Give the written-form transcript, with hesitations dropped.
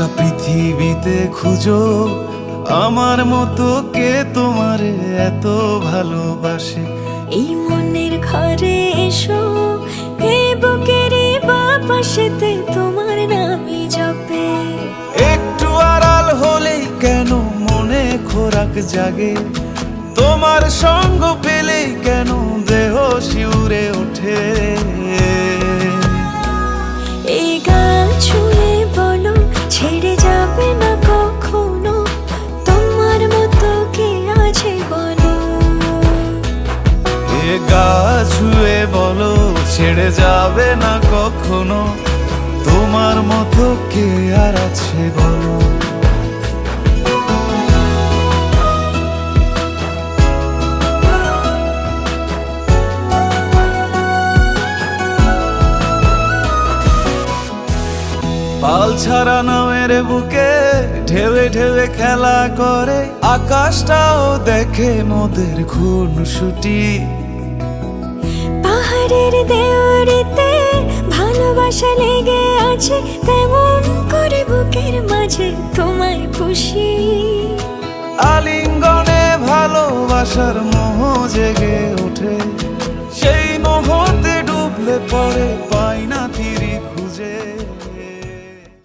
গোটা পৃথিবীতে খুঁজো আমার মতো কে তোমারে এত ভালোবাসে। এই মনের ঘরে এসো, এই বুকেরই বাপাশেতে তোমার নামই জপে। একটু আড়াল হলেই কেন মনে খোরাক জাগে, তোমার সঙ্গ পেলেই কেন দেহ শিউরে ওঠে। এই গান ছুঁয়ে বলো ছেড়ে যাবে না কখনো, তোমার মতো কে আছে বলো। এ গা ছুঁয়ে বলো ছেড়ে যাবে না কখনো, তোমার মতো কে আর আছে বলো। পাল ছাড়া নামের বুকে ঢেউে ঢেউে খেলা করে, আকাশটাও দেখে মোদের খুনসুটি। পাহাড়ের দেওয়ারিতে ভালোবাসা লেগে আছে, তেমন করে বুকের মাঝে তোমায় পুষি। আলিঙ্গনে ভালোবাসার মোহ জেগে ওঠে, সেই মোহতে ডুবলে পরে পাই না